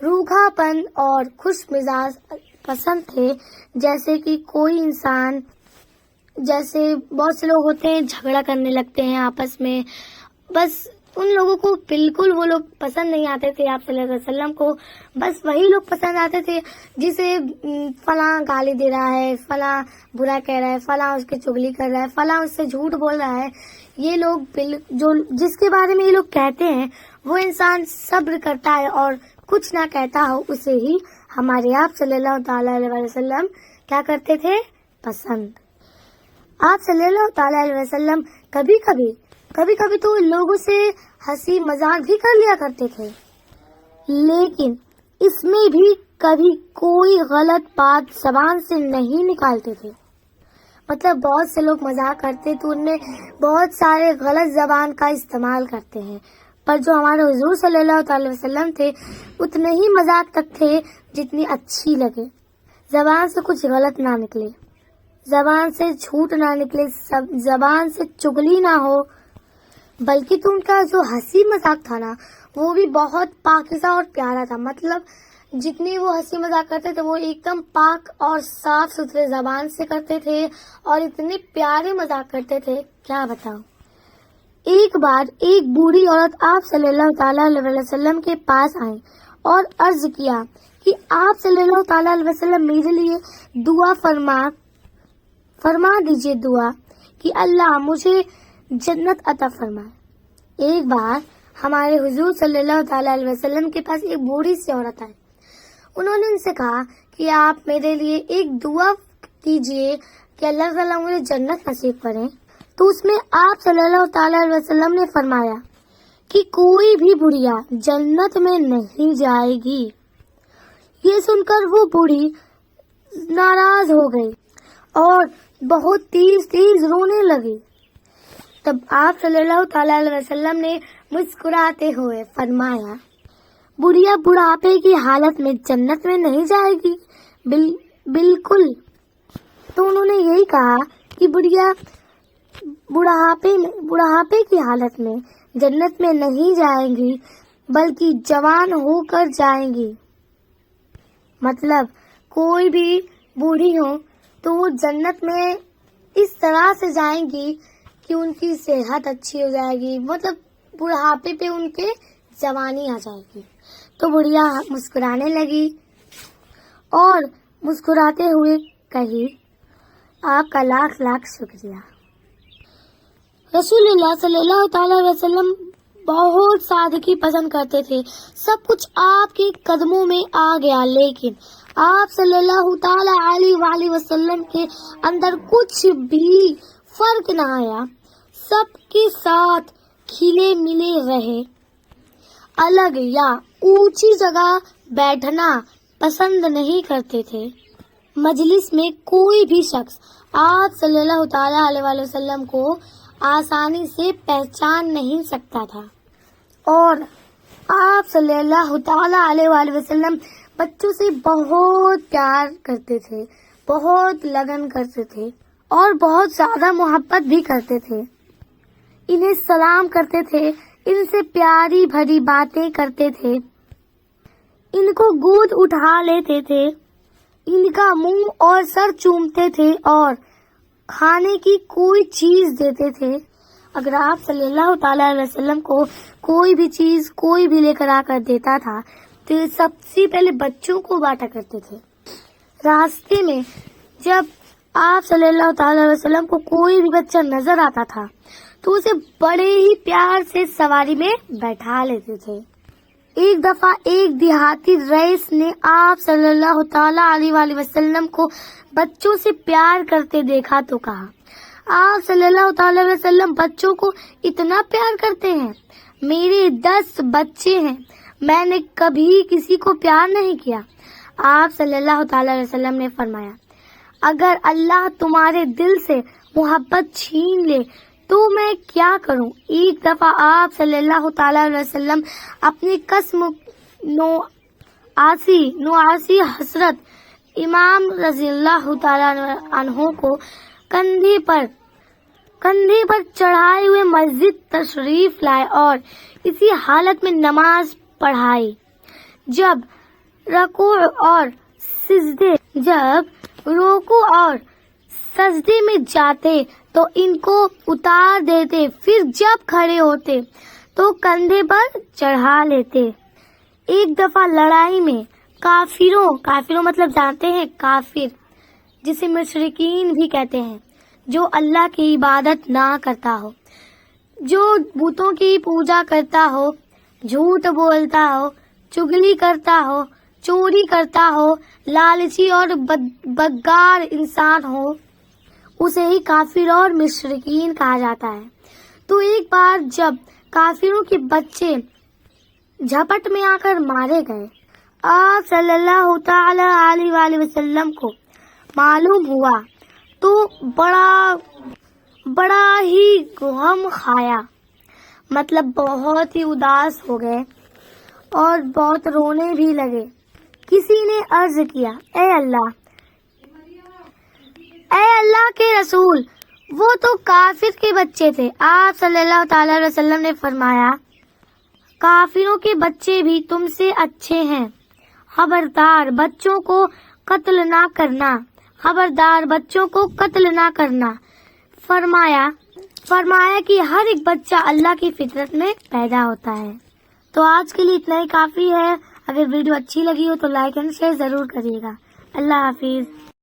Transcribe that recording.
روکھا پن اور خوش مزاج پسند تھے. جیسے کہ کوئی انسان، جیسے بہت سے لوگ ہوتے ہیں جھگڑا کرنے لگتے ہیں آپس میں، بس ان لوگوں کو بالکل وہ لوگ پسند نہیں آتے تھے. آپ صلی اللہ علیہ وسلم کو بس وہی لوگ پسند آتے تھے جسے فلاں گالی دے رہا ہے، فلاں برا کہہ رہا ہے، فلاں اس کی چغلی کر رہا ہے، فلاں اس سے جھوٹ بول رہا ہے. یہ لوگ جو جس کے بارے میں یہ لوگ کہتے ہیں وہ انسان صبر کرتا ہے اور کچھ نہ کہتا ہو، اسے ہی ہمارے آپ صلی اللہ تعالی علیہ وسلم کیا کرتے تھے؟ پسند. آپ صلی اللہ تعالی علیہ وسلم کبھی کبھی تو لوگوں سے ہنسی مذاق بھی کر لیا کرتے تھے، لیکن اس میں بھی کبھی کوئی غلط بات زبان سے نہیں نکالتے تھے. مطلب بہت سے لوگ مذاق کرتے تو ان میں بہت سارے غلط زبان کا استعمال کرتے ہیں، پر جو ہمارے حضور صلی اللہ تعالی وسلم تھے اتنے ہی مذاق تک تھے جتنی اچھی لگے. زبان سے کچھ غلط نہ نکلے، زبان سے جھوٹ نہ نکلے، زبان سے چغلی نہ ہو، بلکہ تو ان کا جو ہنسی مذاق تھا نا وہ بھی بہت پاکیزہ اور پیارا تھا. مطلب جتنی وہ ہنسی مذاق کرتے تھے وہ ایک دم پاک اور صاف ستھرے زبان سے کرتے تھے اور اتنے پیارے مذاق کرتے تھے کیا بتاؤں. ایک بار ایک بوڑھی عورت آپ صلی اللہ تعالی علیہ وسلم کے پاس آئی اور عرض کیا کہ آپ صلی اللہ تعالی علیہ وسلم میرے لیے دعا فرما دیجئے دعا کہ اللہ مجھے جنت عطا فرمائے. ایک بار ہمارے حضور صلی اللہ تعالی علیہ وسلم کے پاس ایک بوڑھی سی عورت آئی. انہوں نے ان سے کہا کہ آپ میرے لیے ایک دعا کیجئے کہ اللہ تعالیٰ مجھے جنت نصیب کریں. تو اس میں آپ صلی اللہ تعالی علیہ وسلم نے فرمایا کہ کوئی بھی بڑھیا جنت میں نہیں جائے گی. یہ سن کر وہ بوڑھی ناراض ہو گئی اور بہت تیز رونے لگی. تب آپ صلی اللہ تعالی علیہ وسلم نے مسکراتے ہوئے فرمایا بڑھیا بڑھاپے کی حالت میں جنت میں نہیں جائے گی. بالکل. تو انہوں نے یہی کہا کہ بڑھیا بڑھاپے کی حالت میں جنت میں نہیں جائیں گی بلکہ جوان ہو کر جائیں گی. مطلب کوئی بھی بوڑھی ہو تو وہ جنت میں اس طرح سے جائیں گی کہ ان کی صحت اچھی ہو جائے گی، مطلب بڑھاپے پہ ان کے جوانی آ جائے گی. تو بڑھیا مسکرانے لگی اور مسکراتے ہوئے کہی آپ کا لاکھ شکریہ. رسول اللہ صلی اللہ تعالی علیہ وسلم بہت سادگی پسند کرتے تھے. سب کچھ آپ کے قدموں میں آ گیا، لیکن آپ صلی اللہ تعالی علیہ وآلہ وسلم کے اندر کچھ بھی فرق نہ آیا. سب کے ساتھ کھلے ملے رہے. الگ یا اونچی جگہ بیٹھنا پسند نہیں کرتے تھے. مجلس میں کوئی بھی شخص آپ صلی اللہ تعالی علیہ وآلہ وسلم کو آسانی سے پہچان نہیں سکتا تھا. اور آپ صلی اللہ تعالی علیہ وآلہ وسلم بچوں سے بہت پیار کرتے تھے، بہت لگن کرتے تھے اور بہت زیادہ محبت بھی کرتے تھے. انہیں سلام کرتے تھے، ان سے پیاری بھری باتیں کرتے تھے، ان کو گود اٹھا لیتے تھے، ان کا منہ اور سر چومتے تھے اور کھانے کی کوئی چیز دیتے تھے. اگر آپ صلی اللہ تعالی علیہ وسلم کو کوئی بھی چیز کوئی بھی لے کر آ کر دیتا تھا تو سب سے پہلے بچوں کو بانٹا کرتے تھے. راستے میں جب آپ صلی اللہ تعالی علیہ وسلم کو کوئی بھی بچہ نظر آتا تھا تو اسے بڑے ہی پیار سے سواری میں بیٹھا لیتے تھے. ایک دفعہ ایک دیہاتی رئیس نے آپ صلی اللہ تعالی علیہ وآلہ وسلم کو بچوں سے پیار کرتے دیکھا تو کہا آپ صلی اللہ تعالی علیہ وسلم بچوں کو اتنا پیار کرتے ہیں؟ میرے 10 بچے ہیں، میں نے کبھی کسی کو پیار نہیں کیا. آپ صلی اللہ تعالی علیہ وسلم نے فرمایا اگر اللہ تمہارے دل سے محبت چھین لے تو میں کیا کروں. ایک دفعہ آپ صلی اللہ تعالی علیہ وسلم اپنی قسم نواسی حضرت امام رضی اللہ تعالی عنہ کو کندھے پر چڑھائے ہوئے مسجد تشریف لائے اور اسی حالت میں نماز پڑھائی. جب رکوع اور سجدے جب رکوع اور سجدے میں جاتے تو ان کو اتار دیتے، پھر جب کھڑے ہوتے تو کندھے پر چڑھا لیتے۔ ایک دفعہ لڑائی میں کافروں مطلب جانتے ہیں کافر، جسے مشرکین بھی کہتے ہیں، جو اللہ کی عبادت نہ کرتا ہو، جو بتوں کی پوجا کرتا ہو، جھوٹ بولتا ہو، چگلی کرتا ہو، چوری کرتا ہو، لالچی اور بدکار انسان ہو، اسے ہی کافر اور مشرکین کہا جاتا ہے۔ تو ایک بار جب کافروں کے بچے جھپٹ میں آ کر مارے گئے، آپ صلی اللہ تعالی علیہ وآلہ وسلم کو معلوم ہوا تو بڑا ہی غم کھایا، مطلب بہت ہی اداس ہو گئے اور بہت رونے بھی لگے۔ کسی نے عرض کیا، اے اللہ کے رسول، وہ تو کافر کے بچے تھے۔ آپ صلی اللہ تعالی علیہ وسلم نے فرمایا، کافروں کے بچے بھی تم سے اچھے ہیں، خبردار بچوں کو قتل نہ کرنا، خبردار بچوں کو قتل نہ کرنا۔ فرمایا کہ ہر ایک بچہ اللہ کی فطرت میں پیدا ہوتا ہے۔ تو آج کے لیے اتنا ہی کافی ہے۔ اگر ویڈیو اچھی لگی ہو تو لائک اینڈ شیئر ضرور کریے گا۔ اللہ حافظ۔